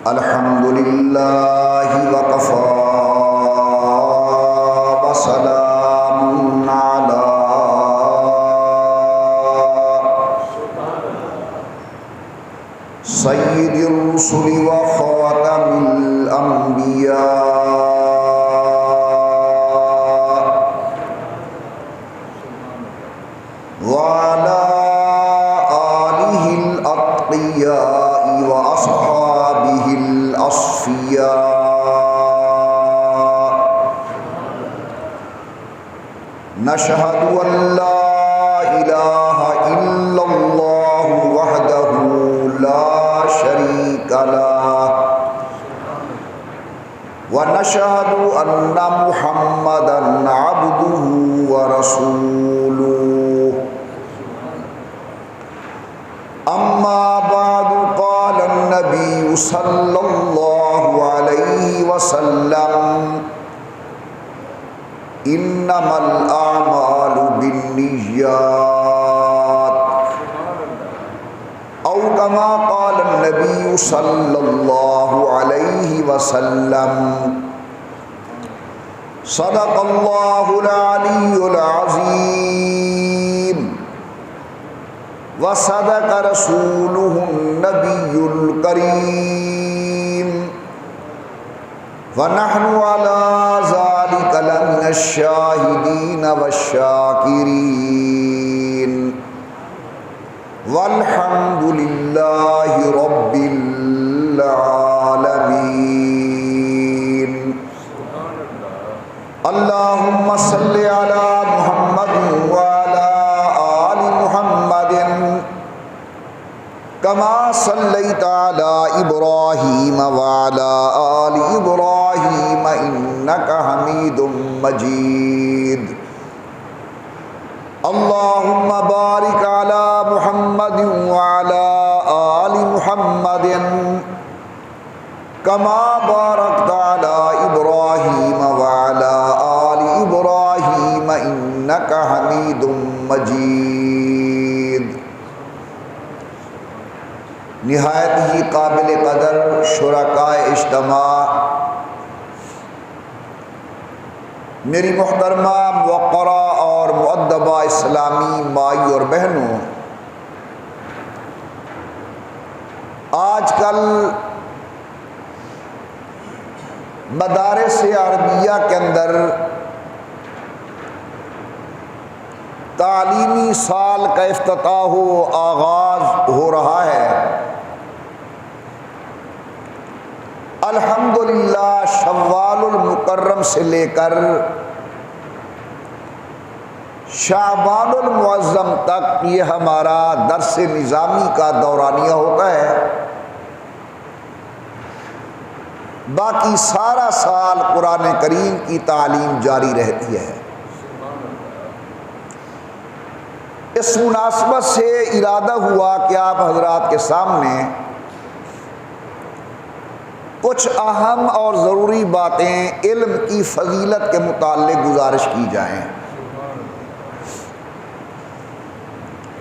الحمد للہ وکفی وسلام علی سید الرسل وخاتم الانبیاء وعلى آلہ الاتقیاء واصحابہ الأصفیاء نشہد ان لا الہ الا اللہ وحدہ لا شریک لہ ونشہد ان محمدا عبدہ ورسولہ اما بعد قال النبی صلی اللہ علیہ وسلم انما الاعمال بالنیات او کما قال النبی صلی اللہ علیہ وسلم صدق اللہ العلی العظیم وصدق رسولہ النبی الکریم ونحن علی ذلک لمن الشاہدین والشاکرین والحمد للہ رب العالمین اللہم صلی علی محمد وعلی آل محمد کما صلیت علی ابراہیم وعلی آل ابراہیم انک حمید مجید اللہم بارک علی محمد وعلی آل محمد کما بارکت علی ابراہیم وعلی آل ابراہیم انک حمید مجید۔ نہایت ہی قابل قدر شرکائے اجتماع، میری محترمہ موقرہ اور مؤدبہ اسلامی مائی اور بہنوں، آج کل مدارس عربیہ کے اندر تعلیمی سال کا افتتاح و آغاز ہو رہا ہے۔ الحمدللہ شوال المکرم سے لے کر شعبان المعظم تک یہ ہمارا درس نظامی کا دورانیہ ہوتا ہے۔ باقی سارا سال قرآن کریم کی تعلیم جاری رہتی ہے۔ اس مناسبت سے ارادہ ہوا کہ آپ حضرات کے سامنے کچھ اہم اور ضروری باتیں علم کی فضیلت کے متعلق گزارش کی جائیں۔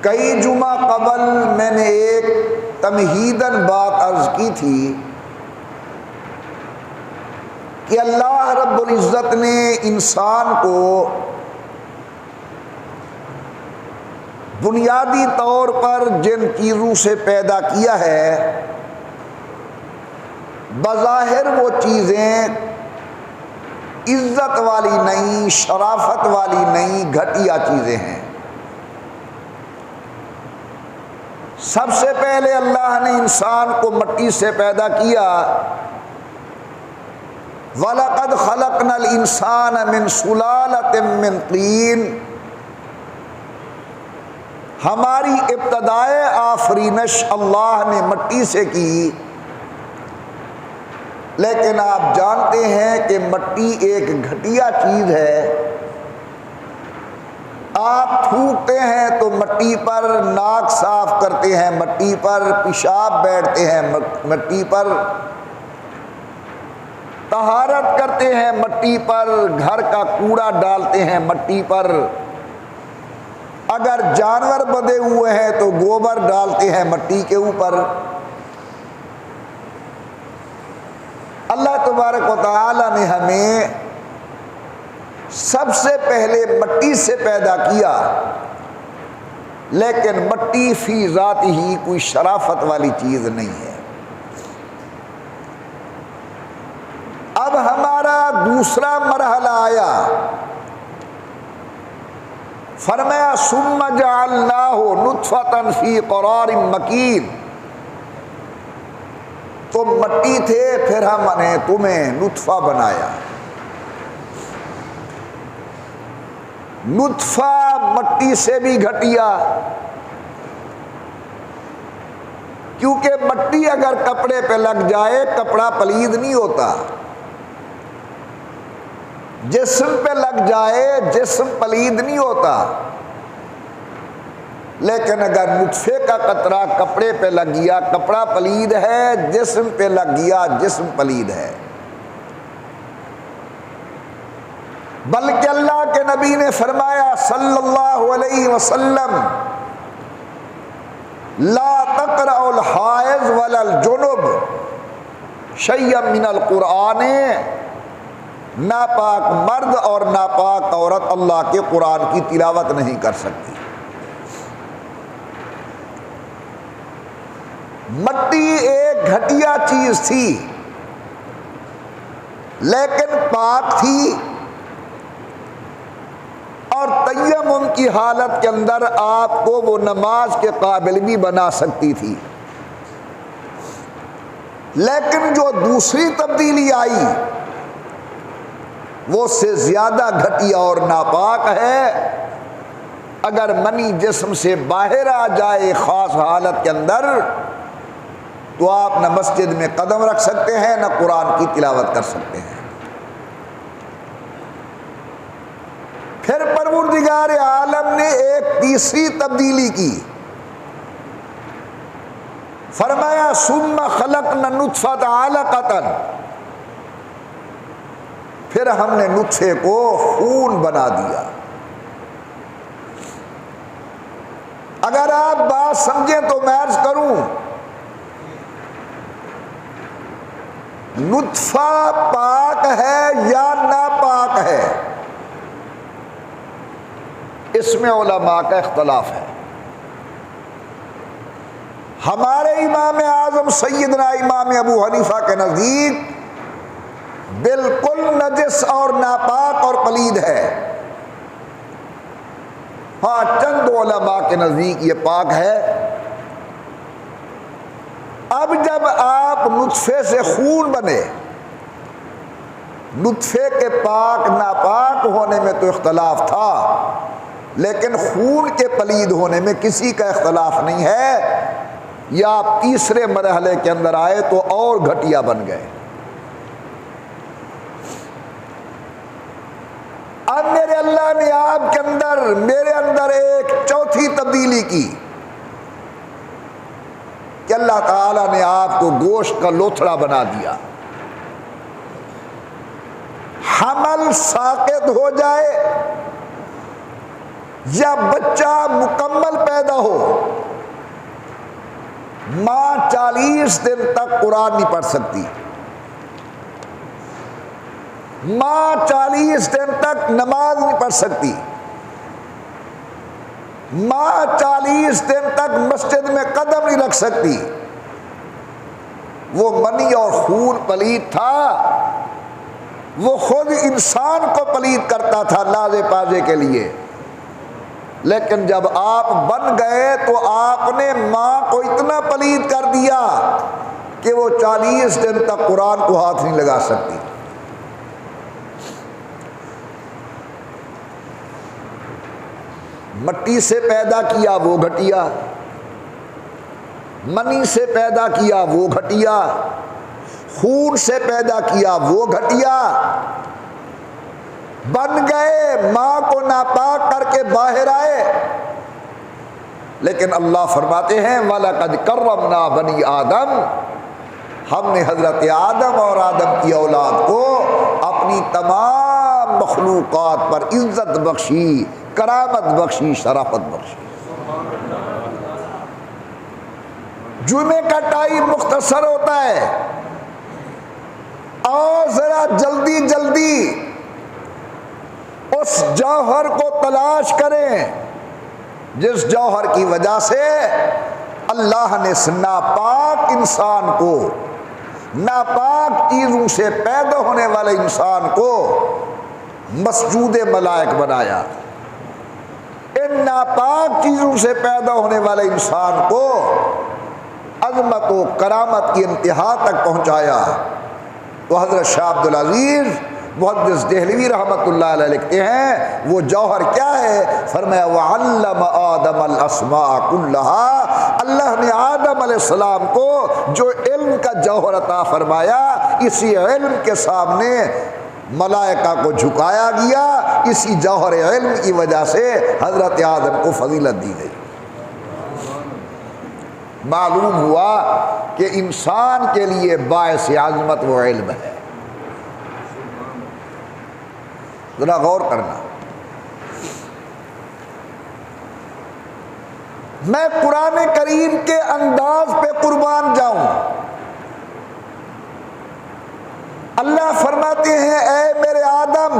کئی جمعہ قبل میں نے ایک تمہیداً بات عرض کی تھی کہ اللہ رب العزت نے انسان کو بنیادی طور پر جن چیزوں سے پیدا کیا ہے، بظاہر وہ چیزیں عزت والی نہیں، شرافت والی نہیں، گھٹیا چیزیں ہیں۔ سب سے پہلے اللہ نے انسان کو مٹی سے پیدا کیا، وَلَقَدْ خَلَقْنَا الْإِنسَانَ مِنْ سُلَالَةٍ مِّنْ طِينٍ۔ ہماری ابتدائے آفرینش اللہ نے مٹی سے کی، لیکن آپ جانتے ہیں کہ مٹی ایک گھٹیا چیز ہے۔ آپ تھوکتے ہیں تو مٹی پر ناک صاف کرتے ہیں، مٹی پر پیشاب بیٹھتے ہیں، مٹی پر طہارت کرتے ہیں، مٹی پر گھر کا کوڑا ڈالتے ہیں، مٹی پر اگر جانور بدے ہوئے ہیں تو گوبر ڈالتے ہیں مٹی کے اوپر۔ اللہ تبارک و تعالی نے ہمیں سب سے پہلے مٹی سے پیدا کیا، لیکن مٹی فی ذات ہی کوئی شرافت والی چیز نہیں ہے۔ اب ہمارا دوسرا مرحلہ آیا، فرمایا ثم جعلناہ نطفۃ فی قرار مکین، تم مٹی تھے پھر ہم نے تمہیں نطفہ بنایا۔ نطفہ مٹی سے بھی گھٹیا، کیونکہ مٹی اگر کپڑے پہ لگ جائے کپڑا پلید نہیں ہوتا، جسم پہ لگ جائے جسم پلید نہیں ہوتا، لیکن اگر نطفے کا قطرہ کپڑے پہ لگ گیا کپڑا پلید ہے، جسم پہ لگ گیا جسم پلید ہے۔ بلکہ اللہ کے نبی نے فرمایا صلی اللہ علیہ وسلم لا تقرأ الحائض ولا الجنب شیئا من القرآن، ناپاک مرد اور ناپاک عورت اللہ کے قرآن کی تلاوت نہیں کر سکتی۔ مٹی ایک گھٹیا چیز تھی لیکن پاک تھی، اور تیمم کی حالت کے اندر آپ کو وہ نماز کے قابل بھی بنا سکتی تھی۔ لیکن جو دوسری تبدیلی آئی وہ اس سے زیادہ گھٹیا اور ناپاک ہے۔ اگر منی جسم سے باہر آ جائے خاص حالت کے اندر تو آپ نہ مسجد میں قدم رکھ سکتے ہیں نہ قرآن کی تلاوت کر سکتے ہیں۔ پھر پروردگار عالم نے ایک تیسری تبدیلی کی، فرمایا ثم خلقنا النطفۃ علقۃ، پھر ہم نے نطفے کو خون بنا دیا۔ اگر آپ بات سمجھیں تو میں عرض کروں، نطفہ پاک ہے یا ناپاک ہے، اس میں علماء کا اختلاف ہے۔ ہمارے امام اعظم سیدنا امام ابو حنیفہ کے نزدیک بالکل نجس اور ناپاک اور پلید ہے۔ ہاں چند علماء کے نزدیک یہ پاک ہے۔ اب جب آپ نطفے سے خون بنے، نطفے کے پاک ناپاک ہونے میں تو اختلاف تھا، لیکن خون کے پلید ہونے میں کسی کا اختلاف نہیں ہے۔ یا آپ تیسرے مرحلے کے اندر آئے تو اور گھٹیا بن گئے۔ اب میرے اللہ نے آپ کے اندر میرے اندر ایک چوتھی تبدیلی کی کہ اللہ تعالیٰ نے آپ کو گوشت کا لوتھڑا بنا دیا۔ حمل ساقط ہو جائے یا بچہ مکمل پیدا ہو، ماں 40 دن تک قرآن نہیں پڑھ سکتی، ماں 40 دن تک نماز نہیں پڑھ سکتی، ماں 40 دن تک مسجد میں قدم نہیں رکھ سکتی۔ وہ منی اور خون پلید تھا، وہ خود انسان کو پلید کرتا تھا لازے پازے کے لیے، لیکن جب آپ بن گئے تو آپ نے ماں کو اتنا پلید کر دیا کہ وہ 40 دن تک قرآن کو ہاتھ نہیں لگا سکتی۔ مٹی سے پیدا کیا وہ گھٹیا، منی سے پیدا کیا وہ گھٹیا، خون سے پیدا کیا وہ گھٹیا، بن گئے ماں کو ناپاک کر کے باہر آئے۔ لیکن اللہ فرماتے ہیں وَلَقَدْ كَرَّمْنَا بَنِي آدم، ہم نے حضرت آدم اور آدم کی اولاد کو اپنی تمام مخلوقات پر عزت بخشی، کرامت بخشی، شرافت بخشی۔ جمعے کا ٹائم مختصر ہوتا ہے، تلاش کریں جس جوہر کی وجہ سے اللہ نے اس ناپاک انسان کو، ناپاک چیزوں سے پیدا ہونے والے انسان کو مسجود ملائک بنایا، ان ناپاک چیزوں سے پیدا ہونے والے انسان کو عظمت و کرامت کی انتہا تک پہنچایا۔ تو حضرت شاہ عبد العزیز محدث دہلوی رحمۃ اللہ علیہ لکھتے ہیں وہ جوہر کیا ہے؟ فرمایا وعلم آدم الاسماء کلھا، اللہ نے آدم علیہ السلام کو جو علم کا جوہر عطا فرمایا، اسی علم کے سامنے ملائکہ کو جھکایا گیا، اسی جوہر علم کی وجہ سے حضرت آدم کو فضیلت دی گئی۔ معلوم ہوا کہ انسان کے لیے باعث عظمت وہ علم ہے۔ ذرا غور کرنا، میں قرآن کریم کے انداز پہ قربان جاؤں۔ اللہ فرماتے ہیں اے میرے آدم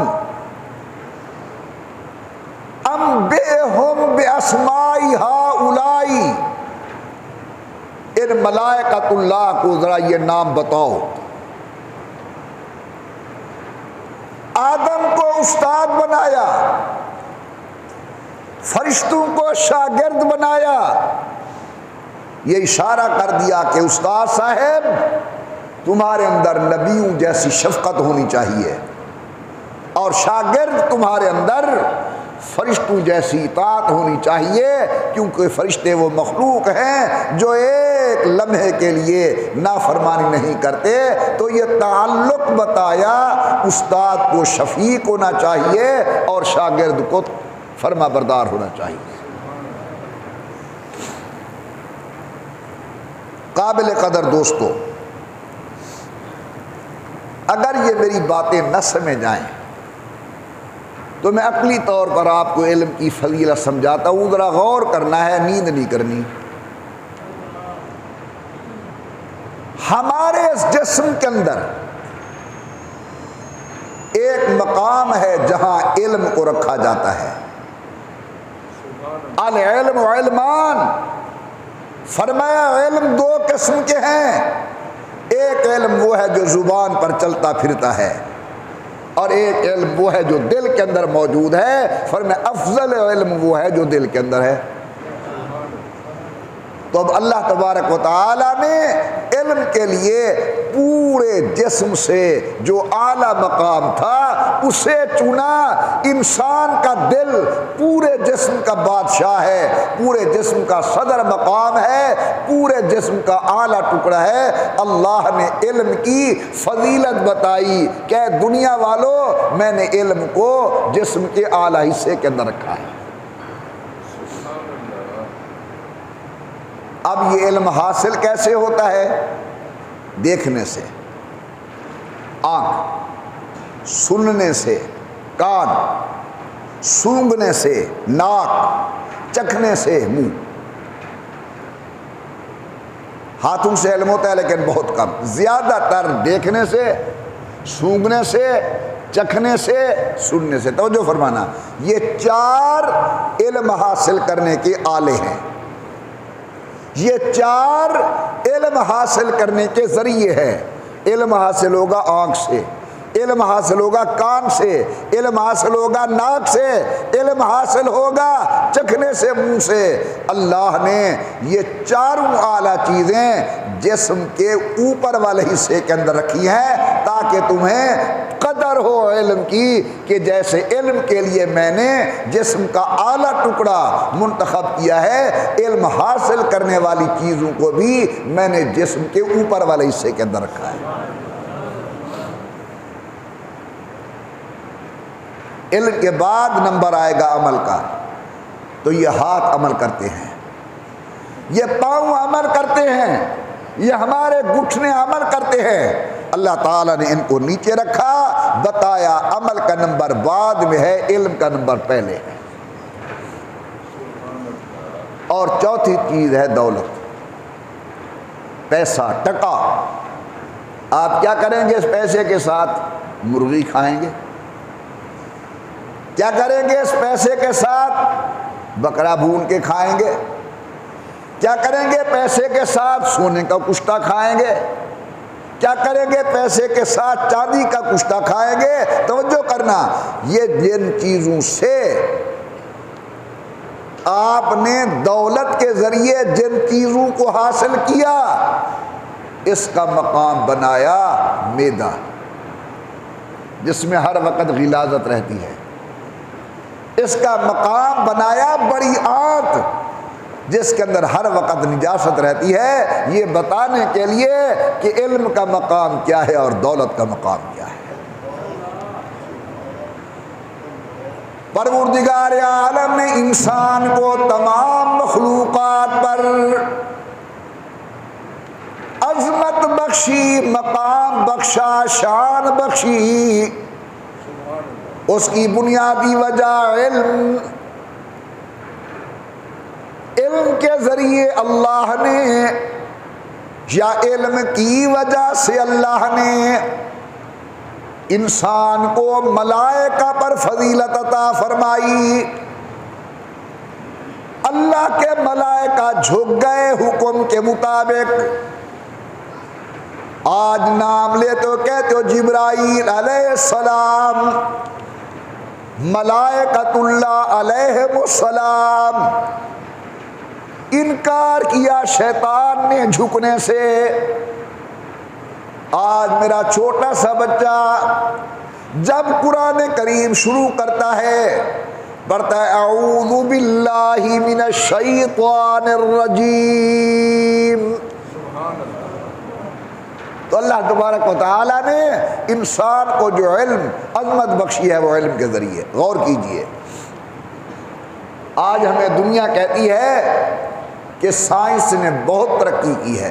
انبئہم باسماء ہؤلاء، ان ملائکۃ اللہ کو ذرا یہ نام بتاؤ۔ آدم کو استاد بنایا، فرشتوں کو شاگرد بنایا، یہ اشارہ کر دیا کہ استاد صاحب تمہارے اندر نبیوں جیسی شفقت ہونی چاہیے، اور شاگرد تمہارے اندر فرشتوں جیسی اطاعت ہونی چاہیے، کیونکہ فرشتے وہ مخلوق ہیں جو ایک لمحے کے لیے نافرمانی نہیں کرتے۔ تو یہ تعلق بتایا، استاد کو شفیق ہونا چاہیے اور شاگرد کو فرما بردار ہونا چاہیے۔ قابل قدر دوستو، اگر یہ میری باتیں نہ سمجھ آئیں تو میں عقلی طور پر آپ کو علم کی فضیلت سمجھاتا ہوں، ذرا غور کرنا ہے، نیند نہیں کرنی۔ ہمارے اس جسم کے اندر ایک مقام ہے جہاں علم کو رکھا جاتا ہے۔ العلم علمان، فرمایا علم دو قسم کے ہیں، ایک علم وہ ہے جو زبان پر چلتا پھرتا ہے، اور ایک علم وہ ہے جو دل کے اندر موجود ہے۔ فرمایا افضل علم وہ ہے جو دل کے اندر ہے۔ تو اب اللہ تبارک و تعالی نے علم کے لیے پورے جسم سے جو اعلیٰ مقام تھا اسے چنا۔ انسان کا دل پورے جسم کا بادشاہ ہے، پورے جسم کا صدر مقام ہے، پورے جسم کا اعلیٰ ٹکڑا ہے۔ اللہ نے علم کی فضیلت بتائی کہ دنیا والوں میں نے علم کو جسم کے اعلیٰ حصے کے اندر رکھا ہے۔ اب یہ علم حاصل کیسے ہوتا ہے؟ دیکھنے سے آنکھ، سننے سے کان، سونگھنے سے ناک، چکھنے سے منہ۔ ہاتھوں سے علم ہوتا ہے لیکن بہت کم، زیادہ تر دیکھنے سے، سونگھنے سے، چکھنے سے، سننے سے۔ توجہ فرمانا، یہ چار علم حاصل کرنے کے آلے ہیں، یہ چار علم حاصل کرنے کے ذریعے ہیں۔ علم حاصل ہوگا آنکھ سے، علم حاصل ہوگا کان سے، علم حاصل ہوگا ناک سے، علم حاصل ہوگا چکھنے سے، منہ سے۔ اللہ نے یہ چاروں اعلیٰ چیزیں جسم کے اوپر والے حصے کے اندر رکھی ہیں تاکہ تمہیں قدر ہو علم کی کہ جیسے علم کے لیے میں نے جسم کا اعلیٰ ٹکڑا منتخب کیا ہے، علم حاصل کرنے والی چیزوں کو بھی میں نے جسم کے اوپر والے حصے کے اندر رکھا ہے۔ علم کے بعد نمبر آئے گا عمل کا، تو یہ ہاتھ عمل کرتے ہیں، یہ پاؤں عمل کرتے ہیں، یہ ہمارے گھٹنے عمل کرتے ہیں۔ اللہ تعالیٰ نے ان کو نیچے رکھا، بتایا عمل کا نمبر بعد میں ہے، علم کا نمبر پہلے ہے۔ اور چوتھی چیز ہے دولت، پیسہ، ٹکا۔ آپ کیا کریں گے اس پیسے کے ساتھ؟ مرغی کھائیں گے، کیا کریں گے اس پیسے کے ساتھ؟ بکرا بھون کے کھائیں گے۔ کیا کریں گے پیسے کے ساتھ؟ سونے کا کشتہ کھائیں گے۔ کیا کریں گے پیسے کے ساتھ؟ چاندی کا کشتہ کھائیں گے۔ توجہ کرنا، یہ جن چیزوں سے آپ نے دولت کے ذریعے جن چیزوں کو حاصل کیا، اس کا مقام بنایا معدہ، جس میں ہر وقت غلاظت رہتی ہے۔ اس کا مقام بنایا بڑی آنت، جس کے اندر ہر وقت نجاست رہتی ہے، یہ بتانے کے لیے کہ علم کا مقام کیا ہے اور دولت کا مقام کیا ہے۔ پروردگار عالم نے انسان کو تمام مخلوقات پر عظمت بخشی، مقام بخشا، شان بخشی۔ اس کی بنیادی وجہ علم کے ذریعے اللہ نے، یا علم کی وجہ سے اللہ نے انسان کو ملائکہ پر فضیلت عطا فرمائی۔ اللہ کے ملائکہ جھک گئے حکم کے مطابق۔ آج نام لے تو کہتے ہو جبرائیل علیہ السلام، ملائکۃ اللہ علیہم السلام۔ انکار کیا شیطان نے جھکنے سے۔ آج میرا چھوٹا سا بچہ جب قرآن کریم شروع کرتا ہے، پڑھتا ہے اعوذ باللہ من الشیطان الرجیم، تو اللہ تبارک و تعالی نے انسان کو جو علم عظمت بخشی ہے وہ علم کے ذریعے۔ غور کیجئے، آج ہمیں دنیا کہتی ہے کہ سائنس نے بہت ترقی کی ہے۔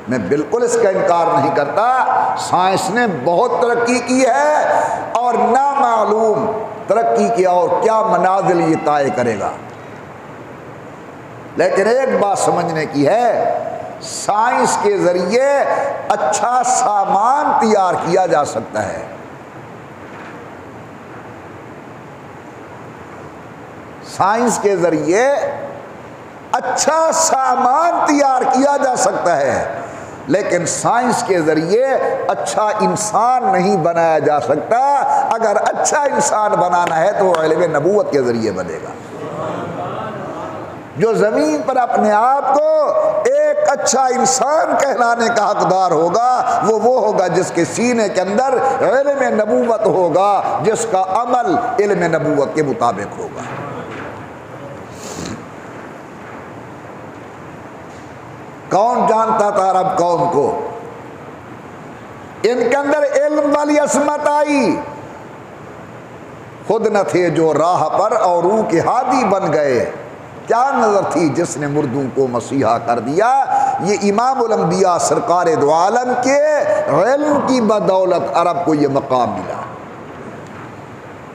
میں بالکل اس کا انکار نہیں کرتا، سائنس نے بہت ترقی کی ہے اور نامعلوم ترقی کیا اور کیا منازل یہ طے کرے گا۔ لیکن ایک بات سمجھنے کی ہے، سائنس کے ذریعے اچھا سامان تیار کیا جا سکتا ہے۔ سائنس کے ذریعے اچھا سامان تیار کیا جا سکتا ہے، لیکن سائنس کے ذریعے اچھا انسان نہیں بنایا جا سکتا۔ اگر اچھا انسان بنانا ہے تو وہ علم نبوت کے ذریعے بنے گا۔ جو زمین پر اپنے آپ کو ایک اچھا انسان کہلانے کا حقدار ہوگا، وہ ہوگا جس کے سینے کے اندر علم نبوت ہوگا، جس کا عمل علم نبوت کے مطابق ہوگا۔ کون جانتا تھا عرب قوم کو؟ ان کے اندر علم والی عصمت آئی، خود نہ تھے جو راہ پر اور روح کے ہادی بن گئے۔ کیا نظر تھی جس نے مردوں کو مسیحا کر دیا؟ یہ امام الانبیاء سرکار دو عالم کے علم کی بدولت عرب کو یہ مقام ملا۔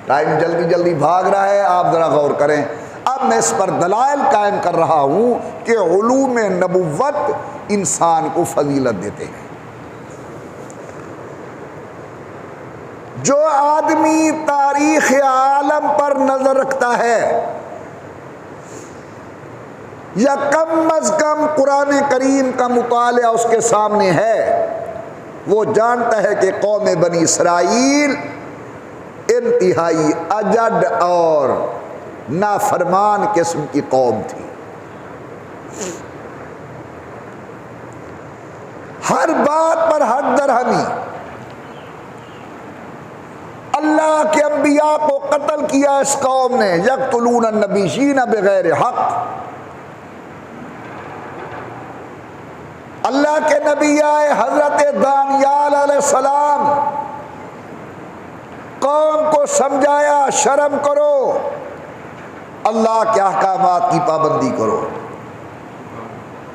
ٹائم جلدی جلدی بھاگ رہا ہے، آپ ذرا غور کریں۔ اب میں اس پر دلائل قائم کر رہا ہوں کہ علوم نبوت انسان کو فضیلت دیتے ہیں۔ جو آدمی تاریخ عالم پر نظر رکھتا ہے، یا کم از کم قرآن کریم کا مطالعہ اس کے سامنے ہے، وہ جانتا ہے کہ قوم بنی اسرائیل انتہائی اجڈ اور نافرمان قسم کی قوم تھی۔ ہر بات پر حد درہمی، اللہ کے انبیاء کو قتل کیا اس قوم نے، یقتلون النبیین بغیر حق۔ اللہ کے نبی آئے حضرت دانیال علیہ السلام، قوم کو سمجھایا شرم کرو، اللہ کے احکامات کی پابندی کرو،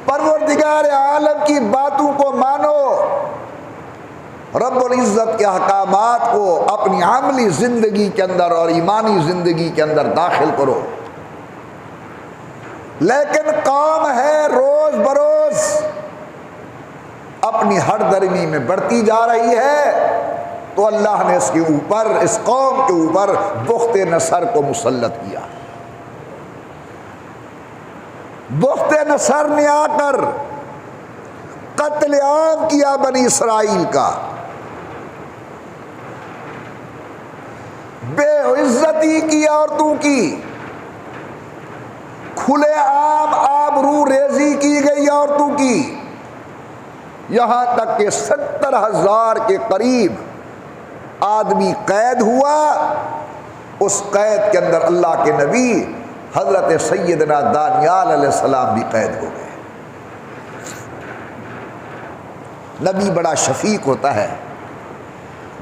پروردگار عالم کی باتوں کو مانو، رب العزت کے احکامات کو اپنی عملی زندگی کے اندر اور ایمانی زندگی کے اندر داخل کرو۔ لیکن قوم ہے روز بروز اپنی ہر درمی میں بڑھتی جا رہی ہے، تو اللہ نے اس کے اوپر، اس قوم کے اوپر بخت نصر کو مسلط کیا۔ بخت نصر نے آ کر قتل عام کیا بنی اسرائیل کا، بے عزتی کی عورتوں کی، کھلے عام آبرو ریزی کی گئی عورتوں کی، یہاں تک کہ 70,000 کے قریب آدمی قید ہوا۔ اس قید کے اندر اللہ کے نبی حضرت سیدنا دانیال علیہ السلام بھی قید ہو گئے۔ نبی بڑا شفیق ہوتا ہے،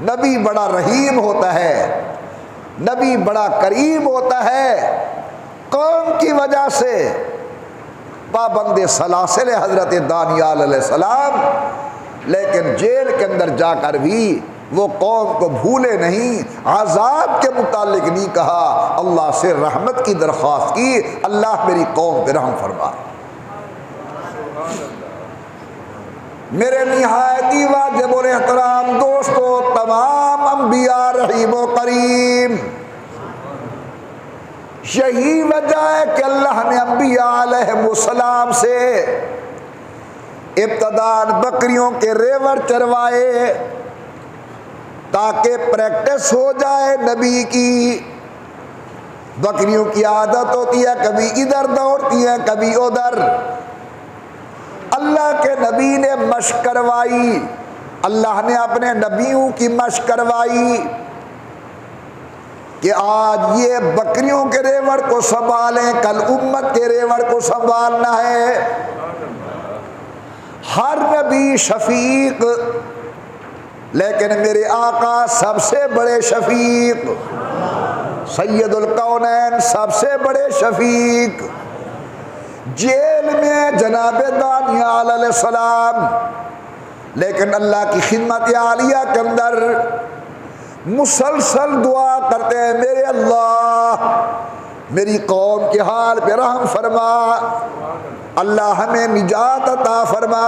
نبی بڑا رحیم ہوتا ہے، نبی بڑا کریم ہوتا ہے۔ قوم کی وجہ سے پابند سلاسل حضرت دانیال علیہ السلام، لیکن جیل کے اندر جا کر بھی وہ قوم کو بھولے نہیں، عذاب کے متعلق نہیں کہا، اللہ سے رحمت کی درخواست کی، اللہ میری قوم پہ رحم فرما۔ میرے نہایتی واجب اور احترام دوستو، تمام انبیاء رحیم و کریم، یہی وجہ ہے کہ اللہ نے انبیاء علیہ السلام سے ابتداء بکریوں کے ریوڑ چروائے تاکہ پریکٹس ہو جائے نبی کی۔ بکریوں کی عادت ہوتی ہے کبھی ادھر دوڑتی ہیں کبھی ادھر، اللہ کے نبی نے مشق کروائی، اللہ نے اپنے نبیوں کی مشق کروائی کہ آج یہ بکریوں کے ریوڑ کو سنبھالیں، کل امت کے ریوڑ کو سنبھالنا ہے۔ ہر نبی شفیق، لیکن میرے آقا سب سے بڑے شفیق، سید الکونین سب سے بڑے شفیق۔ جیل میں جناب دانیال علیہ السلام، لیکن اللہ کی خدمت عالیہ کے اندر مسلسل دعا کرتے ہیں، میرے اللہ میری قوم کے حال پہ رحم فرما، اللہ ہمیں نجات عطا فرما۔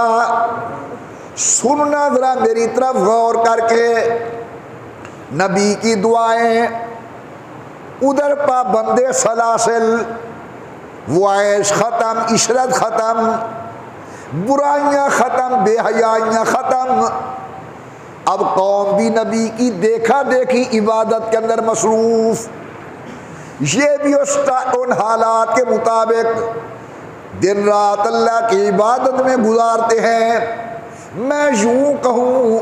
سننا ذرا میری طرف غور کر کے، نبی کی دعائیں، ادھر پابند سلاسل، وہ عیش ختم، عشرت ختم، برائیاں ختم، بے حیائیاں ختم۔ اب قوم بھی نبی کی دیکھا دیکھی عبادت کے اندر مصروف، یہ بھی ان حالات کے مطابق دن رات اللہ کی عبادت میں گزارتے ہیں۔ میں یوں کہوں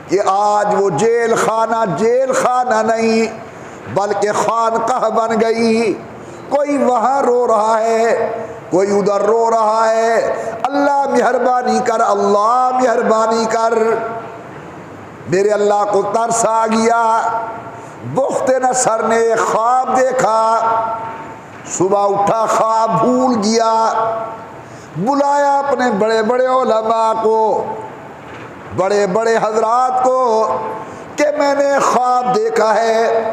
کہ آج وہ جیل خانہ نہیں بلکہ خانقاہ بن گئی، کوئی وہاں رو رہا ہے، کوئی ادھر رو رہا ہے۔ اللہ مہربانی کر، اللہ مہربانی کر۔ میرے اللہ کو ترس آ گیا، بخت نصر نے ایک خواب دیکھا، صبح اٹھا خواب بھول گیا، بلایا اپنے بڑے بڑے علماء کو، بڑے بڑے حضرات کو کہ میں نے خواب دیکھا ہے،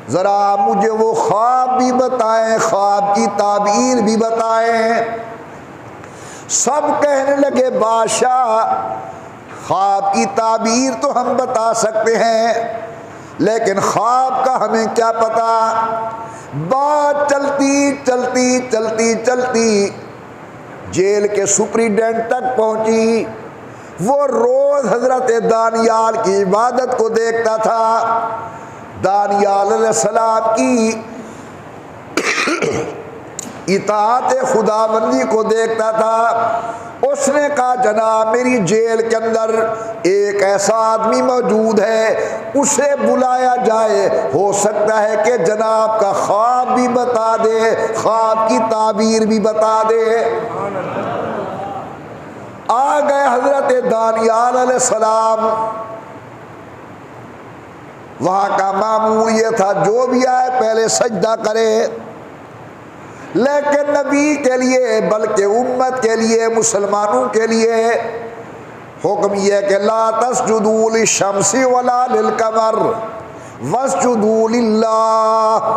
ذرا مجھے وہ خواب بھی بتائیں، خواب کی تعبیر بھی بتائیں۔ سب کہنے لگے بادشاہ خواب کی تعبیر تو ہم بتا سکتے ہیں، لیکن خواب کا ہمیں کیا پتا۔ بات چلتی چلتی چلتی چلتی جیل کے سپریڈنٹ تک پہنچی۔ وہ روز حضرت دانیال کی عبادت کو دیکھتا تھا، دانیال علیہ السلام کی اطاعت خداوندی کو دیکھتا تھا۔ اس نے کہا جناب میری جیل کے اندر ایک ایسا آدمی موجود ہے، اسے بلایا جائے، ہو سکتا ہے کہ جناب کا خواب بھی بتا دے، خواب کی تعبیر بھی بتا دے۔ آ گئے حضرت دانیال علیہ السلام۔ وہاں کا معمول یہ تھا جو بھی آئے پہلے سجدہ کرے، لیکن نبی کے لیے بلکہ امت کے لیے، مسلمانوں کے لیے حکم یہ کہ لا تسجدوا للشمس ولا للقمر واسجدوا للہ۔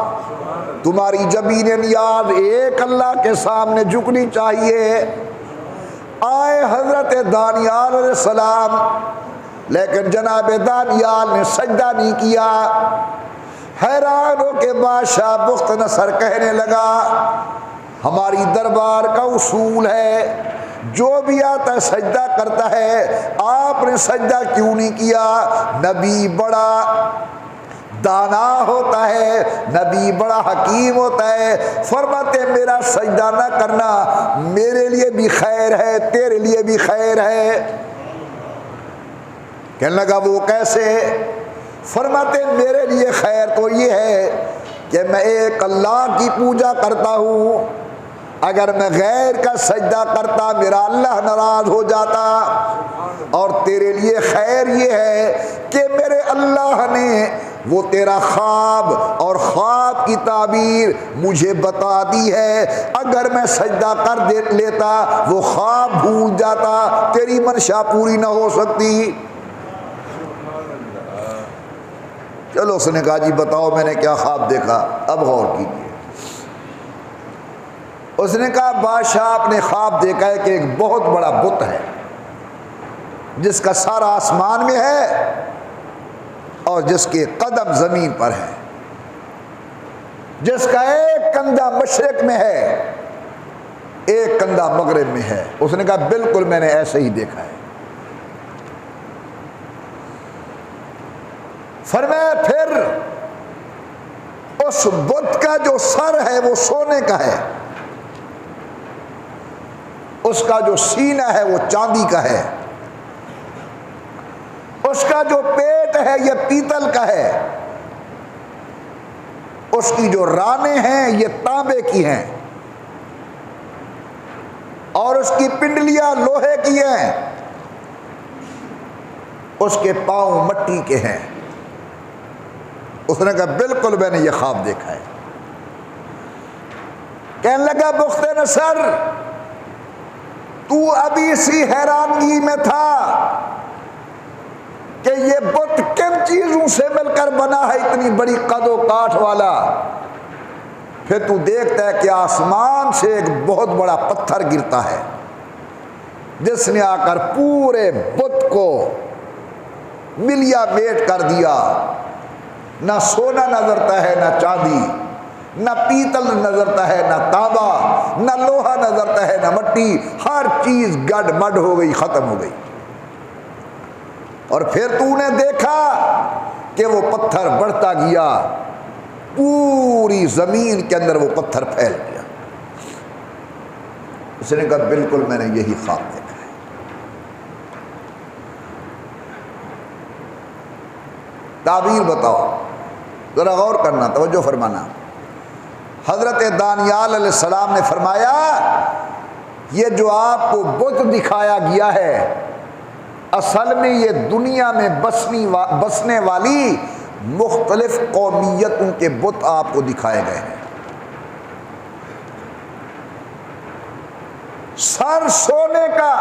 تمہاری جبین نیاز ایک اللہ کے سامنے جھکنی چاہیے۔ آئے حضرت دانیال علیہ السلام، لیکن جناب دانیال نے سجدہ نہیں کیا۔ حیران ہو کے بادشاہ بخت نصر کہنے لگا ہماری دربار کا اصول ہے جو بھی آتا ہے سجدہ کرتا ہے، آپ نے سجدہ کیوں نہیں کیا؟ نبی بڑا دانا ہوتا ہے، نبی بڑا حکیم ہوتا ہے، فرماتے میرا سجدہ نہ کرنا میرے لیے بھی خیر ہے تیرے لیے بھی خیر ہے۔ کہنے لگا وہ کیسے؟ فرماتے میرے لیے خیر تو یہ ہے کہ میں ایک اللہ کی پوجا کرتا ہوں، اگر میں غیر کا سجدہ کرتا میرا اللہ ناراض ہو جاتا، اور تیرے لیے خیر یہ ہے کہ میرے اللہ نے وہ تیرا خواب اور خواب کی تعبیر مجھے بتا دی ہے، اگر میں سجدہ کر لیتا وہ خواب بھول جاتا، تیری منشا پوری نہ ہو سکتی۔ چلو اس نے کہا جی بتاؤ میں نے کیا خواب دیکھا، اب غور کیجیے۔ اس نے کہا بادشاہ آپ نے خواب دیکھا ہے کہ ایک بہت بڑا بت ہے جس کا سارا آسمان میں ہے اور جس کے قدم زمین پر ہے، جس کا ایک کندھا مشرق میں ہے ایک کندھا مغرب میں ہے۔ اس نے کہا بالکل میں نے ایسے ہی دیکھا ہے۔ فرمایا پھر اس بت کا جو سر ہے وہ سونے کا ہے، اس کا جو سینہ ہے وہ چاندی کا ہے، اس کا جو پیٹ ہے یہ پیتل کا ہے، اس کی جو رانیں ہیں یہ تانبے کی ہیں، اور اس کی پنڈلیاں لوہے کی ہیں، اس کے پاؤں مٹی کے ہیں۔ اس نے کہا بالکل میں نے یہ خواب دیکھا ہے۔ کہنے لگا بخت نصر تو ابھی سی حیرانگی میں تھا کہ یہ بت کن چیزوں سے مل کر بنا ہے اتنی بڑی قد و کاٹ والا، پھر تو دیکھتا ہے کہ آسمان سے ایک بہت بڑا پتھر گرتا ہے جس نے آ کر پورے بت کو ملیا میٹ کر دیا، نہ سونا نظرتا ہے نہ چاندی، نہ پیتل نظرتا ہے نہ تانبا، نہ لوہا نظرتا ہے نہ مٹی، ہر چیز گڈ مڈ ہو گئی، ختم ہو گئی۔ اور پھر تو نے دیکھا کہ وہ پتھر بڑھتا گیا، پوری زمین کے اندر وہ پتھر پھیل گیا۔ اس نے کہا بالکل میں نے یہی خواب دیکھا ہے۔ تعبیر بتاؤ، ذرا غور کرنا، توجہ فرمانا۔ حضرت دانیال علیہ السلام نے فرمایا یہ جو آپ کو بت دکھایا گیا ہے اصل میں یہ دنیا میں بسنے والی مختلف قومیتوں کے بت آپ کو دکھائے گئے ہیں۔ سر سونے کا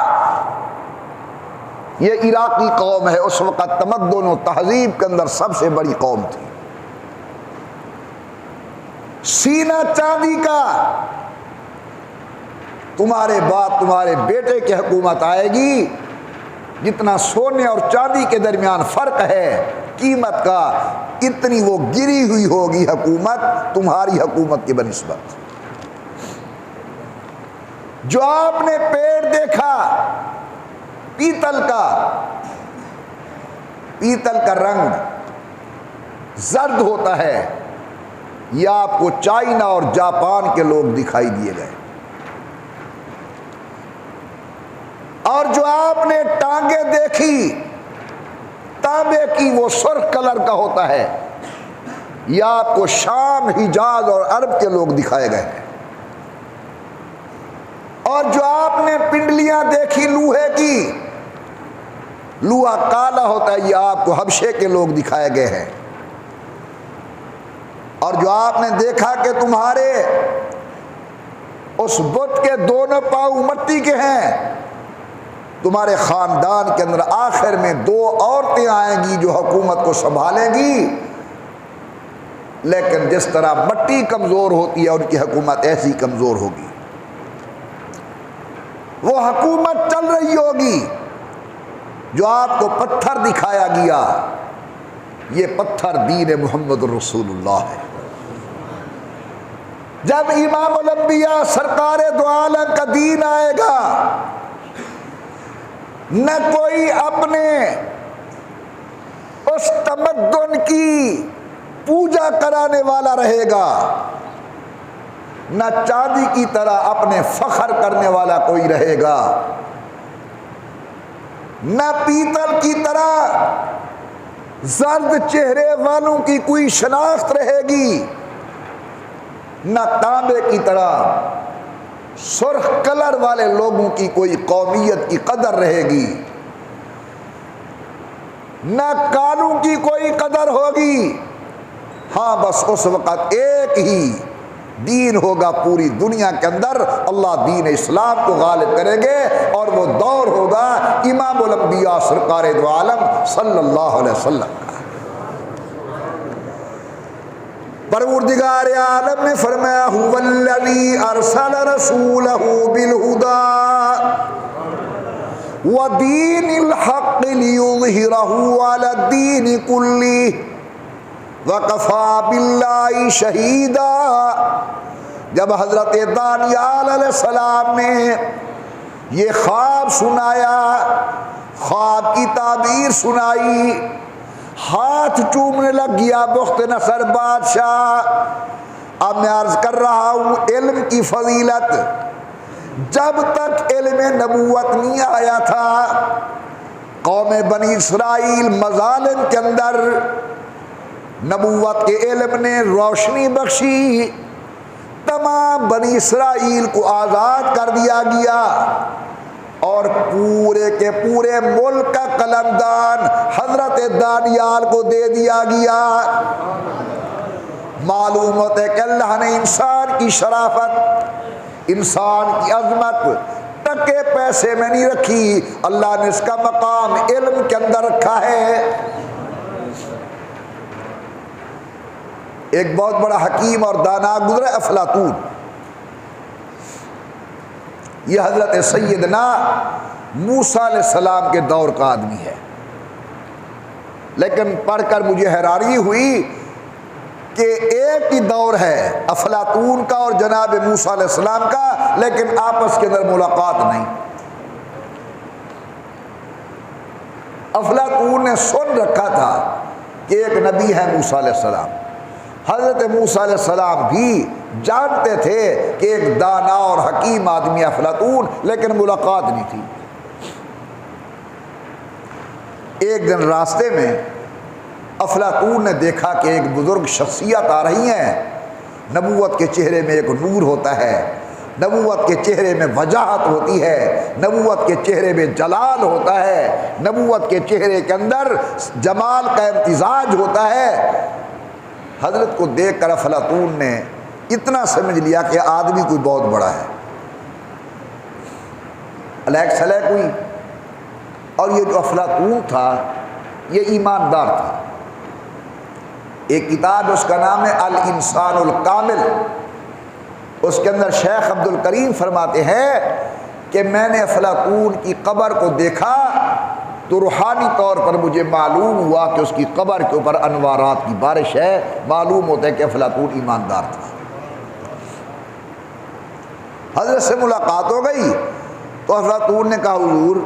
یہ عراقی قوم ہے، اس وقت تمدن و تہذیب کے اندر سب سے بڑی قوم تھی۔ سینہ چاندی کا، تمہارے بعد تمہارے بیٹے کی حکومت آئے گی، جتنا سونے اور چاندی کے درمیان فرق ہے قیمت کا اتنی وہ گری ہوئی ہوگی حکومت تمہاری حکومت کی بنسبت۔ جو آپ نے پیڑ دیکھا پیتل کا رنگ زرد ہوتا ہے، یہ آپ کو چائنا اور جاپان کے لوگ دکھائی دیے گئے۔ اور جو آپ نے ٹانگیں دیکھی تانبے کی، وہ سرخ کلر کا ہوتا ہے، یہ آپ کو شام، حجاز اور عرب کے لوگ دکھائے گئے ہیں۔ اور جو آپ نے پنڈلیاں دیکھی لوہے کی، لوہا کالا ہوتا ہے، یہ آپ کو حبشے کے لوگ دکھائے گئے ہیں۔ اور جو آپ نے دیکھا کہ تمہارے اس بت کے دونوں پاؤں مٹی کے ہیں، تمہارے خاندان کے اندر آخر میں 2 عورتیں آئیں گی جو حکومت کو سنبھالیں گی، لیکن جس طرح مٹی کمزور ہوتی ہے ان کی حکومت ایسی کمزور ہوگی۔ وہ حکومت چل رہی ہوگی جو آپ کو پتھر دکھایا گیا، یہ پتھر دین محمد رسول اللہ ہے۔ جب امام الانبیاء سرکار دو عالم کا دین آئے گا، نہ کوئی اپنے اس تمدن کی پوجا کرانے والا رہے گا، نہ چاندی کی طرح اپنے فخر کرنے والا کوئی رہے گا، نہ پیتل کی طرح زرد چہرے والوں کی کوئی شناخت رہے گی، نہ تانبے کی طرح سرخ کلر والے لوگوں کی کوئی قومیت کی قدر رہے گی، نہ کالوں کی کوئی قدر ہوگی۔ ہاں بس اس وقت ایک ہی دین ہوگا پوری دنیا کے اندر، اللہ دین اسلام کو غالب کریں گے، اور وہ دور ہوگا امام الانبیاء سرکار دو عالم صلی اللہ علیہ وسلم کا۔ پروردگار عالم نے فرمایا هو الذی ارسل رسولہ بالہدی ودین الحق لیظہرہ علی الدین کلہ وکفی باللہ شہیدا۔ جب حضرت دانیال علیہ السلام نے یہ خواب سنایا، خواب کی تعبیر سنائی، ہاتھ چومنے لگ گیا بخت نصر بادشاہ۔ اب میں عرض کر رہا ہوں علم کی فضیلت، جب تک علم نبوت نہیں آیا تھا، قوم بنی اسرائیل مظالم کے اندر نبوت کے علم نے روشنی بخشی، تمام بنی اسرائیل کو آزاد کر دیا گیا، اور پورے کے پورے ملک کا قلمدان حضرت دانیال کو دے دیا گیا۔ معلوم ہوتا ہے کہ اللہ نے انسان کی شرافت، انسان کی عظمت ٹکے پیسے میں نہیں رکھی، اللہ نے اس کا مقام علم کے اندر رکھا ہے۔ ایک بہت بڑا حکیم اور دانا گزرا افلاطون، یہ حضرت سیدنا موسیٰ علیہ السلام کے دور کا آدمی ہے، لیکن پڑھ کر مجھے حیرانی ہوئی کہ ایک ہی دور ہے افلاطون کا اور جناب موسیٰ علیہ السلام کا، لیکن آپس کے اندر ملاقات نہیں۔ افلاطون نے سن رکھا تھا کہ ایک نبی ہے موسیٰ علیہ السلام، حضرت موسیٰ علیہ السلام بھی جانتے تھے کہ ایک دانا اور حکیم آدمی افلاطون، لیکن ملاقات نہیں تھی۔ ایک دن راستے میں افلاطون نے دیکھا کہ ایک بزرگ شخصیت آ رہی ہیں، نبوت کے چہرے میں ایک نور ہوتا ہے، نبوت کے چہرے میں وجاہت ہوتی ہے، نبوت کے چہرے میں جلال ہوتا ہے، نبوت کے چہرے کے اندر جمال کا امتزاج ہوتا ہے۔ حضرت کو دیکھ کر افلاطون نے اتنا سمجھ لیا کہ آدمی کوئی بہت بڑا ہے، الیک سلیک ہوئی۔ اور یہ جو افلاطون تھا یہ ایماندار تھا۔ ایک کتاب اس کا نام ہے الانسان الکامل، اس کے اندر شیخ عبد الکریم فرماتے ہیں کہ میں نے افلاطون کی قبر کو دیکھا تو روحانی طور پر مجھے معلوم ہوا کہ اس کی قبر کے اوپر انوارات کی بارش ہے، معلوم ہوتا ہے کہ افلاطون ایماندار تھا۔ حضرت سے ملاقات ہو گئی تو افلاطون نے کہا حضور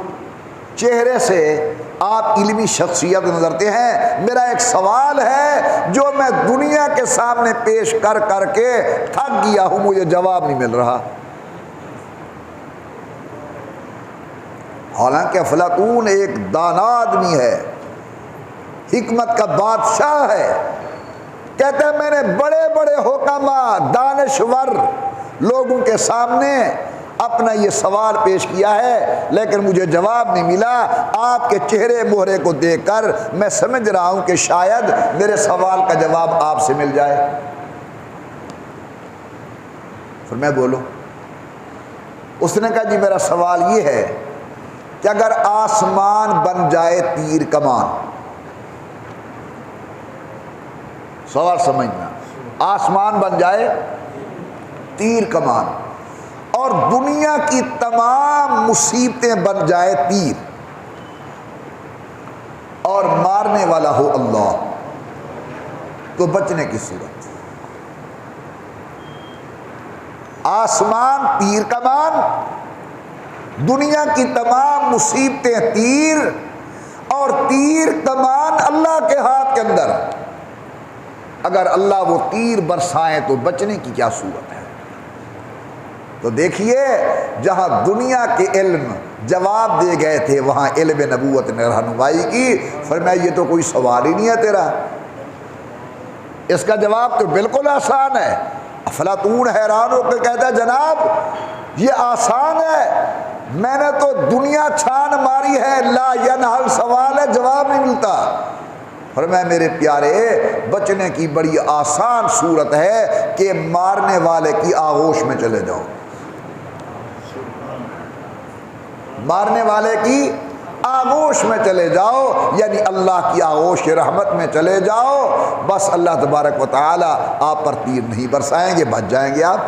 چہرے سے آپ علمی شخصیت نظرتے ہیں، میرا ایک سوال ہے جو میں دنیا کے سامنے پیش کر کر کے تھک گیا ہوں، مجھے جواب نہیں مل رہا۔ حالانکہ افلاطون ایک دانا آدمی ہے، حکمت کا بادشاہ ہے، کہتا ہے میں نے بڑے بڑے حکما دانشور لوگوں کے سامنے اپنا یہ سوال پیش کیا ہے، لیکن مجھے جواب نہیں ملا۔ آپ کے چہرے مہرے کو دیکھ کر میں سمجھ رہا ہوں کہ شاید میرے سوال کا جواب آپ سے مل جائے۔ پھر میں بولوں، اس نے کہا جی میرا سوال یہ ہے کہ اگر آسمان بن جائے تیر کمان، سوال سمجھنا، آسمان بن جائے تیر کمان اور دنیا کی تمام مصیبتیں بن جائے تیر، مارنے والا ہو اللہ تو بچنے کی صورت، آسمان تیر کمان، دنیا کی تمام مصیبتیں تیر، اور تیر کمان اللہ کے ہاتھ کے اندر، اگر اللہ وہ تیر برسائیں تو بچنے کی کیا صورت ہے؟ تو دیکھیے جہاں دنیا کے علم جواب دے گئے تھے وہاں علم نبوت نے رہنمائی کی، فرمایا یہ تو کوئی سوال ہی نہیں ہے تیرا، اس کا جواب تو بالکل آسان ہے۔ افلاطون حیران ہو کے کہتا ہے جناب یہ آسان ہے، میں نے تو دنیا چھان ماری ہے، لا ینحل سوال ہے جواب نہیں ملتا۔ فرمایا میرے پیارے بچنے کی بڑی آسان صورت ہے کہ مارنے والے کی آغوش میں چلے جاؤ، مارنے والے کی آغوش میں چلے جاؤ، یعنی اللہ کی آغوش رحمت میں چلے جاؤ، بس اللہ تبارک و تعالی آپ پر تیر نہیں برسائیں گے، بچ جائیں گے آپ۔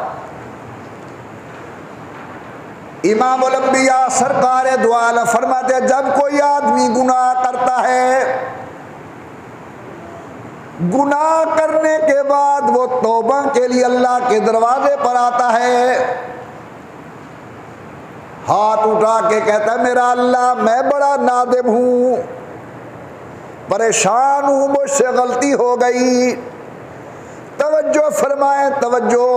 امام الانبیاء سرکار دو عالم فرماتے ہیں جب کوئی آدمی گناہ کرتا ہے، گناہ کرنے کے بعد وہ توبہ کے لیے اللہ کے دروازے پر آتا ہے، ہاتھ اٹھا کے کہتا ہے میرا اللہ میں بڑا نادم ہوں، پریشان ہوں، مجھ سے غلطی ہو گئی، توجہ فرمائیں توجہ،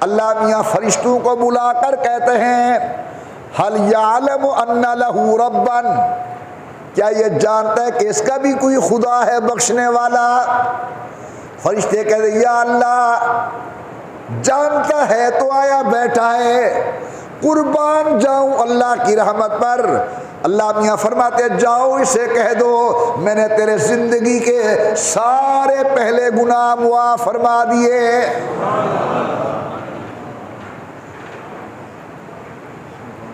اللہ میاں فرشتوں کو بلا کر کہتے ہیں حل یعلم ان لہ ربا، کیا یہ جانتا ہے کہ اس کا بھی کوئی خدا ہے بخشنے والا؟ فرشتے کہتے ہیں یا اللہ جانتا ہے تو آیا بیٹھا ہے، قربان جاؤں اللہ کی رحمت پر۔ اللہ میاں فرماتے جاؤ اسے کہہ دو میں نے تیرے زندگی کے سارے پہلے گناہ معاف فرما دیے۔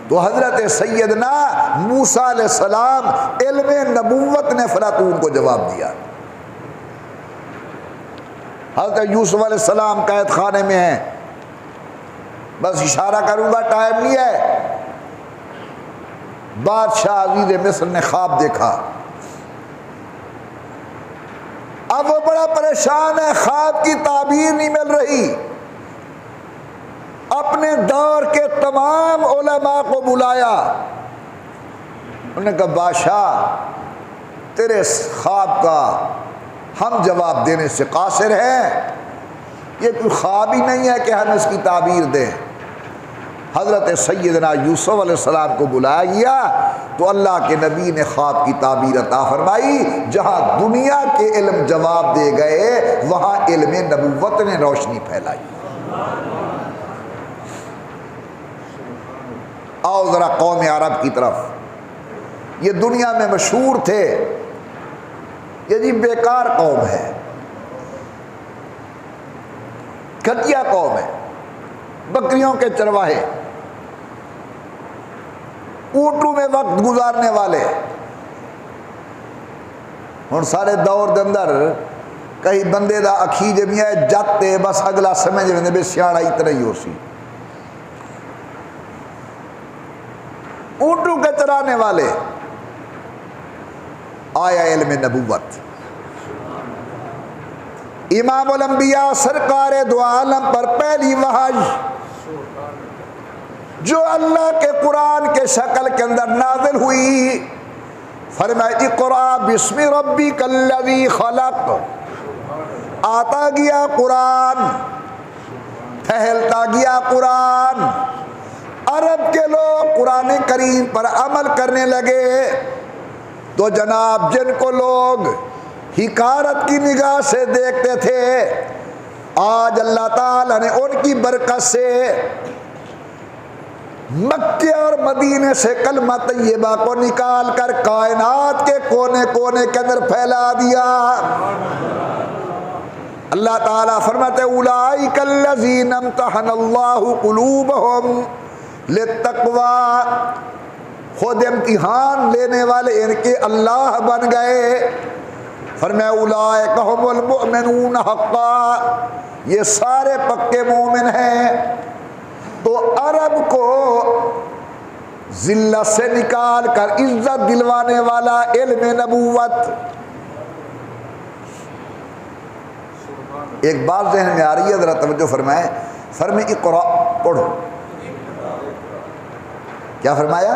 تو حضرت سیدنا موسیٰ علیہ السلام علم نبوت نے افلاطون کو جواب دیا۔ حضرت یوسف علیہ السلام قید خانے میں ہیں، بس اشارہ کروں گا ٹائم نہیں ہے، بادشاہ عزیز مصر نے خواب دیکھا، اب وہ بڑا پریشان ہے، خواب کی تعبیر نہیں مل رہی، اپنے دور کے تمام علماء کو بلایا، انہوں نے کہا بادشاہ تیرے خواب کا ہم جواب دینے سے قاصر ہیں، یہ کوئی خواب ہی نہیں ہے کہ ہم اس کی تعبیر دیں۔ حضرت سیدنا یوسف علیہ السلام کو بلایا گیا تو اللہ کے نبی نے خواب کی تعبیر عطا فرمائی، جہاں دنیا کے علم جواب دے گئے وہاں علم نبوت نے روشنی پھیلائی۔ آؤ ذرا قوم عرب کی طرف، یہ دنیا میں مشہور تھے، یہ جی بیکار قوم ہے، گھٹیا قوم ہے، بکریوں کے چرواہے، اونٹوں میں وقت گزارنے والے۔ ہن سارے دور دے اندر کئی بندے دا اکھی جمیا جاتے بس اگلا سمجھ ویندے بے سیاڑا اتنا ہی ہو سی، اونٹوں کے چرانے والے۔ آیا علم نبوت، امام الانبیاء سرکار دو عالم پر پہلی وحی جو اللہ کے قرآن کے شکل کے اندر نازل ہوئی، فرمایا اقرأ بسم ربک الذی خلق، آتا گیا قرآن، پھیلتا گیا قرآن، عرب کے لوگ قرآن کریم پر عمل کرنے لگے، تو جناب جن کو لوگ حقارت کی نگاہ سے دیکھتے تھے، آج اللہ تعالی نے ان کی برکت سے مکے اور مدینے سے کلمہ طیبہ کو نکال کر کائنات کے کونے کونے کے اندر پھیلا دیا۔ اللہ تعالیٰ فرماتے اولئک الذین امتحن اللہ قلوبہم للتقوی، خود امتحان لینے والے ان کے اللہ بن گئے۔ فرمایا اولئک هم المؤمنون حقا، یہ سارے پکے مومن ہیں۔ تو عرب کو ذلت سے نکال کر عزت دلوانے والا علم نبوت۔ ایک بات ذہن میں آ رہی ہے، ذرا توجہ فرمائیں، فرمائے اقرا، پڑھو۔ کیا فرمایا؟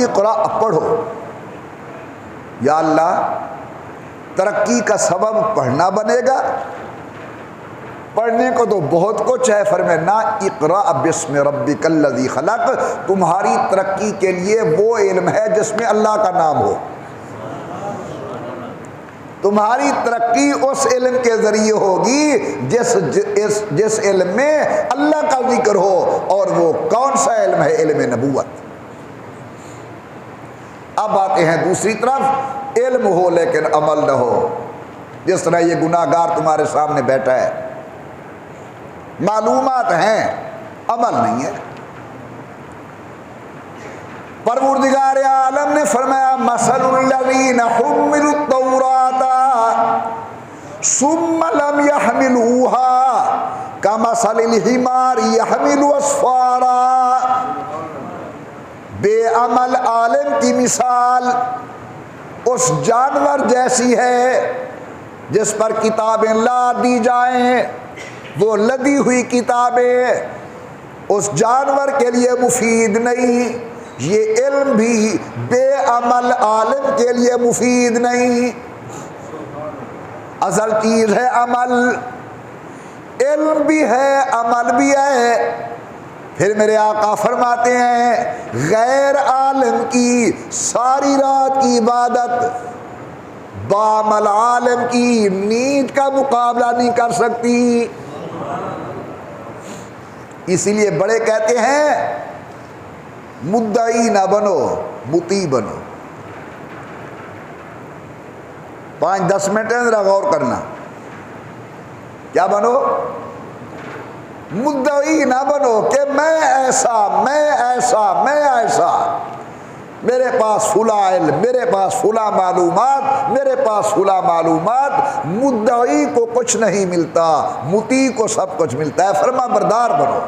اقرا، پڑھو۔ یا اللہ، ترقی کا سبب پڑھنا بنے گا؟ پڑھنے کو تو بہت کچھ ہے، فرمائے نا، اقرا بسم ربک الذی خلق، تمہاری ترقی کے لیے وہ علم ہے جس میں اللہ کا نام ہو۔ تمہاری ترقی اس علم کے ذریعے ہوگی جس علم میں اللہ کا ذکر ہو، اور وہ کون سا علم ہے؟ علم نبوت۔ اب آتے ہیں دوسری طرف، علم ہو لیکن عمل نہ ہو۔ جس طرح یہ گناہ گار تمہارے سامنے بیٹھا ہے، معلومات ہیں، عمل نہیں ہے۔ پروردگار عالم نے فرمایا مثل الذین حملوا التوراۃ ثم لم يحملوها کمثل الحمار يحمل اسفارا۔ بے عمل عالم کی مثال اس جانور جیسی ہے جس پر کتابیں لاد دی جائیں، وہ لدی ہوئی کتابیں اس جانور کے لیے مفید نہیں، یہ علم بھی بے عمل عالم کے لیے مفید نہیں۔ اصل چیز ہے عمل، علم بھی ہے عمل بھی ہے۔ پھر میرے آقا فرماتے ہیں غیر عالم کی ساری رات کی عبادت بعمل عالم کی نیند کا مقابلہ نہیں کر سکتی۔ اسی لیے بڑے کہتے ہیں مدعی نہ بنو، مطیع بنو۔ 5-10 منٹ ذرا غور کرنا، کیا بنو؟ مدعی نہ بنو کہ میں ایسا، میں ایسا، میں ایسا، میرے پاس فلاں علم، میرے پاس فلاں معلومات، میرے پاس فلاں معلومات۔ مدعی کو کچھ نہیں ملتا، مطیع کو سب کچھ ملتا ہے۔ فرما بردار بنو،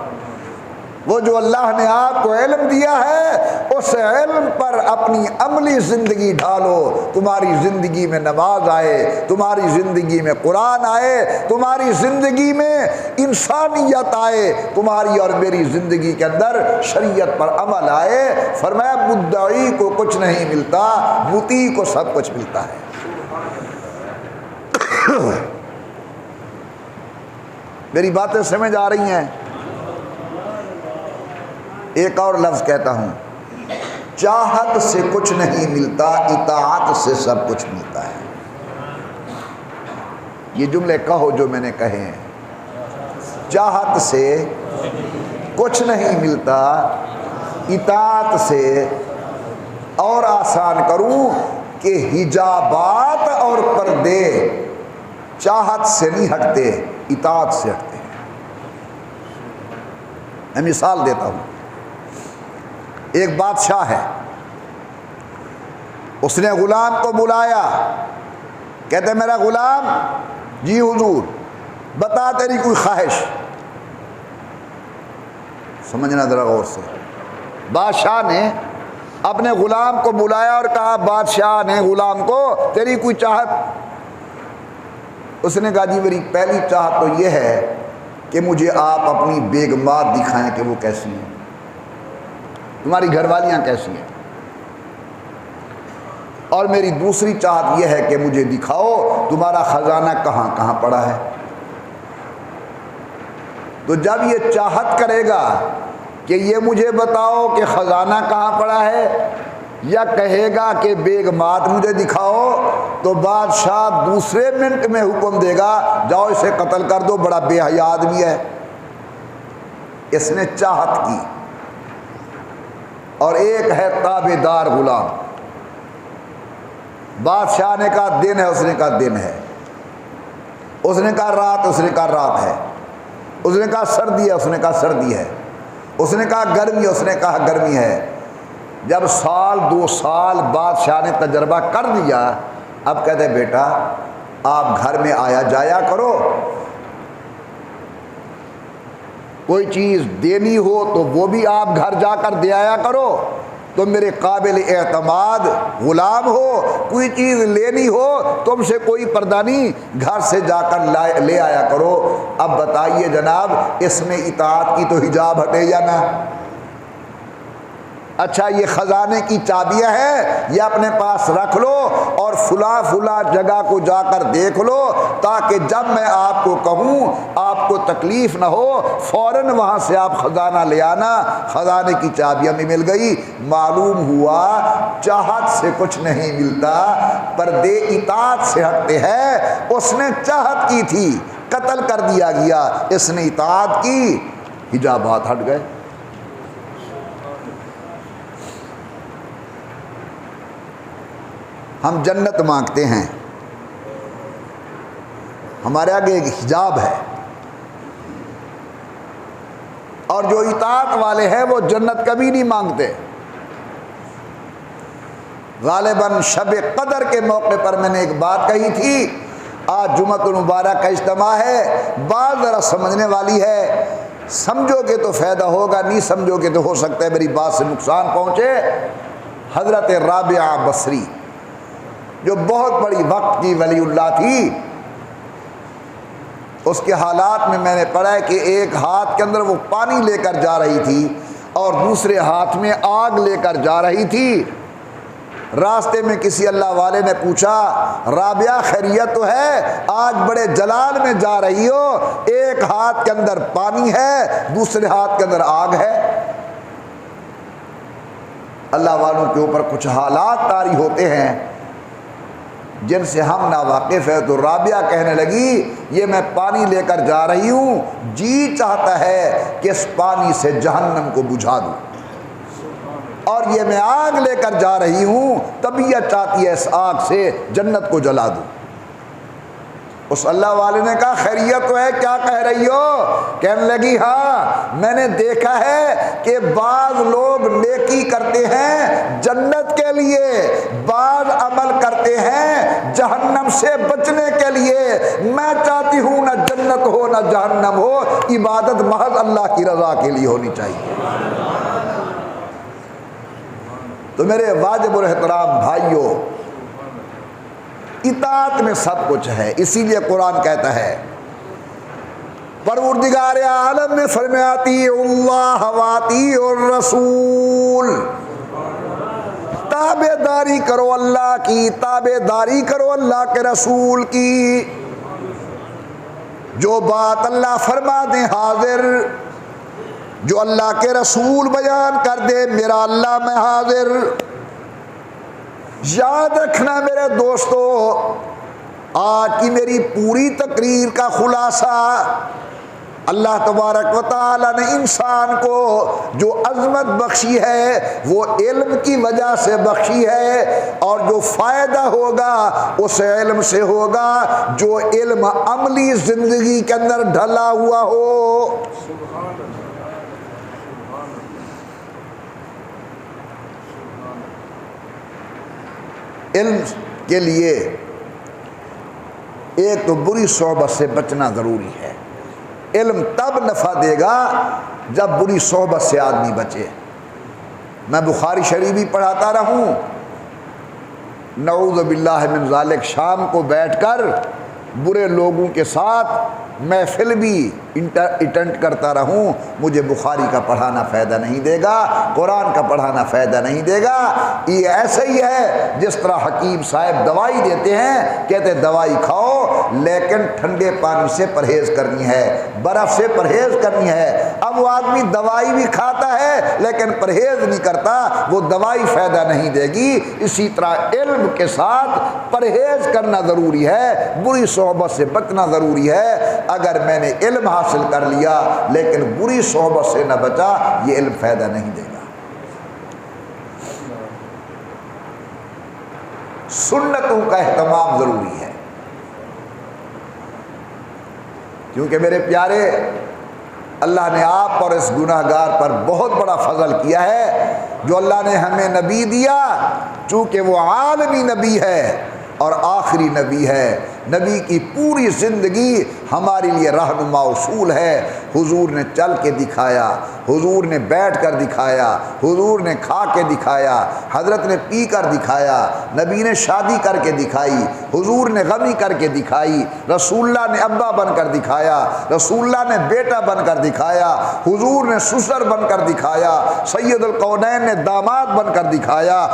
وہ جو اللہ نے آپ کو علم دیا ہے اس علم پر اپنی عملی زندگی ڈھالو۔ تمہاری زندگی میں نماز آئے، تمہاری زندگی میں قرآن آئے، تمہاری زندگی میں انسانیت آئے، تمہاری اور میری زندگی کے اندر شریعت پر عمل آئے۔ فرمایا مدعی کو کچھ نہیں ملتا، مطیع کو سب کچھ ملتا ہے۔ میری باتیں سمجھ آ رہی ہیں؟ ایک اور لفظ کہتا ہوں، چاہت سے کچھ نہیں ملتا، اطاعت سے سب کچھ ملتا ہے۔ یہ جملے کہو جو میں نے کہے ہیں، چاہت سے کچھ نہیں ملتا، اطاعت سے، اور آسان کروں کہ حجابات اور پردے چاہت سے نہیں ہٹتے، اطاعت سے ہٹتے ہیں۔ میں مثال دیتا ہوں، ایک بادشاہ ہے، اس نے غلام کو بلایا، کہتے میرا غلام، جی حضور، بتا تیری کوئی خواہش۔ سمجھنا ذرا غور سے، بادشاہ نے اپنے غلام کو بلایا اور کہا، بادشاہ نے غلام کو تیری کوئی چاہت؟ اس نے کہا جی میری پہلی چاہت تو یہ ہے کہ مجھے آپ اپنی بیگمات دکھائیں کہ وہ کیسی ہیں، تمہاری گھر والیاں کیسی ہیں، اور میری دوسری چاہت یہ ہے کہ مجھے دکھاؤ تمہارا خزانہ کہاں کہاں پڑا ہے۔ تو جب یہ چاہت کرے گا کہ یہ مجھے بتاؤ کہ خزانہ کہاں پڑا ہے، یا کہے گا کہ بیگمات مجھے دکھاؤ، تو بادشاہ دوسرے منٹ میں حکم دے گا جاؤ اسے قتل کر دو، بڑا بے حیا آدمی ہے۔ اس نے چاہت کی، اور ایک ہے تابع دار غلام۔ بادشاہ نے کہا دن ہے، اس نے کہا دن ہے، اس نے کہا رات، اس نے کہا رات ہے، اس نے کہا سردی ہے، اس نے کہا سردی ہے، اس نے کہا گرمی ہے، اس نے کہا گرمی ہے۔ جب سال 2 سال بادشاہ نے تجربہ کر لیا، اب کہتے بیٹا آپ گھر میں آیا جایا کرو، کوئی چیز دینی ہو تو وہ بھی آپ گھر جا کر دے آیا کرو، تم میرے قابل اعتماد غلام ہو، کوئی چیز لینی ہو تم سے کوئی پردہ نہیں، گھر سے جا کر لے آیا کرو۔ اب بتائیے جناب، اس میں اطاعت کی تو حجاب ہٹے یا نہ؟ اچھا یہ خزانے کی چابیاں ہیں، یہ اپنے پاس رکھ لو اور فلاں فلاں جگہ کو جا کر دیکھ لو، تاکہ جب میں آپ کو کہوں آپ کو تکلیف نہ ہو، فوراً وہاں سے آپ خزانہ لے آنا۔ خزانے کی چابیاں بھی مل گئی۔ معلوم ہوا چاہت سے کچھ نہیں ملتا، پردے اطاعت سے ہٹتے ہیں۔ اس نے چاہت کی تھی، قتل کر دیا گیا، اس نے اطاعت کی، حجابات ہٹ گئے۔ ہم جنت مانگتے ہیں، ہمارے آگے ایک حجاب ہے، اور جو اطاعت والے ہیں وہ جنت کبھی نہیں مانگتے۔ غالباً شب قدر کے موقع پر میں نے ایک بات کہی تھی، آج جمعۃ المبارک کا اجتماع ہے، بات ذرا سمجھنے والی ہے، سمجھو گے تو فائدہ ہوگا، نہیں سمجھو گے تو ہو سکتا ہے میری بات سے نقصان پہنچے۔ حضرت رابعہ بصری جو بہت بڑی وقت کی ولی اللہ تھی، اس کے حالات میں میں نے پڑھا ہے کہ ایک ہاتھ کے اندر وہ پانی لے کر جا رہی تھی اور دوسرے ہاتھ میں آگ لے کر جا رہی تھی۔ راستے میں کسی اللہ والے نے پوچھا، رابعہ خیریت تو ہے؟ آج بڑے جلال میں جا رہی ہو، ایک ہاتھ کے اندر پانی ہے دوسرے ہاتھ کے اندر آگ ہے۔ اللہ والوں کے اوپر کچھ حالات طاری ہوتے ہیں جن سے ہم ناواقف ہیں۔ تو رابعہ کہنے لگی یہ میں پانی لے کر جا رہی ہوں، جی چاہتا ہے کہ اس پانی سے جہنم کو بجھا دوں، اور یہ میں آگ لے کر جا رہی ہوں، طبیعت چاہتی ہے اس آگ سے جنت کو جلا دوں۔ اس اللہ والے نے کہا خیریت تو ہے، کیا کہہ رہی ہو؟ کہنے لگی ہاں میں نے دیکھا ہے کہ بعض لوگ نیکی کرتے ہیں جنت کے لیے، بعض عمل کرتے ہیں جہنم سے بچنے کے لیے۔ میں چاہتی ہوں نہ جنت ہو نہ جہنم ہو، عبادت محض اللہ کی رضا کے لیے ہونی چاہیے۔ تو میرے واجب الاحترام بھائیوں، اطاعت میں سب کچھ ہے، اسی لیے قرآن کہتا ہے، پروردگار عالم نے فرمایا اطیعوا اللہ واطیعوا الرسول، تابع داری کرو اللہ کی، تابع داری کرو اللہ کے رسول کی۔ جو بات اللہ فرما دیں حاضر، جو اللہ کے رسول بیان کر دے میرا اللہ میں حاضر۔ یاد رکھنا میرے دوستو، آج کی میری پوری تقریر کا خلاصہ، اللہ تبارک و تعالی نے انسان کو جو عظمت بخشی ہے وہ علم کی وجہ سے بخشی ہے، اور جو فائدہ ہوگا اس علم سے ہوگا جو علم عملی زندگی کے اندر ڈھلا ہوا ہو۔ علم کے لیے ایک تو بری صحبت سے بچنا ضروری ہے۔ علم تب نفع دے گا جب بری صحبت سے آدمی بچے۔ میں بخاری شریف بھی پڑھاتا رہوں، نعوذ باللہ من ذالک، شام کو بیٹھ کر برے لوگوں کے ساتھ محفل بھی اٹینڈ کرتا رہوں، مجھے بخاری کا پڑھانا فائدہ نہیں دے گا، قرآن کا پڑھانا فائدہ نہیں دے گا۔ یہ ایسا ہی ہے جس طرح حکیم صاحب دوائی دیتے ہیں، کہتے ہیں دوائی کھاؤ لیکن ٹھنڈے پانی سے پرہیز کرنی ہے، برف سے پرہیز کرنی ہے۔ اب وہ آدمی دوائی بھی کھاتا ہے لیکن پرہیز نہیں کرتا، وہ دوائی فائدہ نہیں دے گی۔ اسی طرح علم کے ساتھ پرہیز کرنا ضروری ہے، بری صحبت سے بچنا ضروری ہے۔ اگر میں نے علم حاصل کر لیا لیکن بری صحبت سے نہ بچا، یہ علم فائدہ نہیں دے گا۔ سنتوں کا اہتمام ضروری ہے، کیونکہ میرے پیارے اللہ نے آپ اور اس گناہ گار پر بہت بڑا فضل کیا ہے، جو اللہ نے ہمیں نبی دیا، چونکہ وہ عالمی نبی ہے اور آخری نبی ہے۔ نبی کی پوری زندگی ہمارے لیے رہنما اصول ہے۔ حضور نے چل کے دکھایا، حضور نے بیٹھ کر دکھایا، حضور نے کھا کے دکھایا، حضرت نے پی کر دکھایا، نبی نے شادی کر کے دکھائی، حضور نے غمی کر کے دکھائی، رسول اللہ نے ابا بن کر دکھایا، رسول اللہ نے بیٹا بن کر دکھایا، حضور نے سسر بن کر دکھایا، سید القونین نے داماد بن کر دکھایا،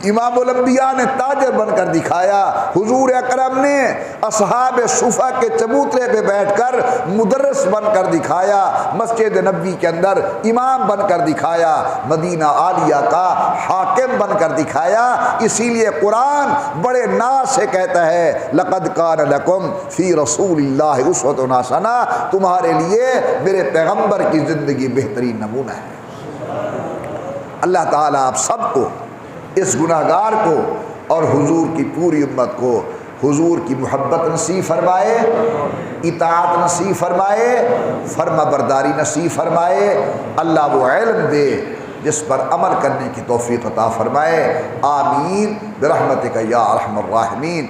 امام الانبیاء نے تاجر بن کر دکھایا، حضور اکرم نے اصحاب صفہ کے چبوترے پہ بیٹھ کر مدرس بن کر دکھایا، مسجد نبوی کے اندر امام بن کر دکھایا، مدینہ عالیہ کا حاکم بن کر دکھایا۔ اسی لیے قرآن بڑے ناز سے کہتا ہے لقد کان لکم فی رسول اللہ اسوۃ حسنہ، تمہارے لیے میرے پیغمبر کی زندگی بہترین نمونہ ہے۔ اللہ تعالیٰ آپ سب کو، اس گناہگار کو اور حضور کی پوری امت کو حضور کی محبت نصیب فرمائے، اطاعت نصیب فرمائے، فرما برداری نصیب فرمائے۔ اللہ وہ علم دے جس پر عمل کرنے کی توفیق عطا فرمائے۔ آمین برحمتک یا ارحم الراحمین۔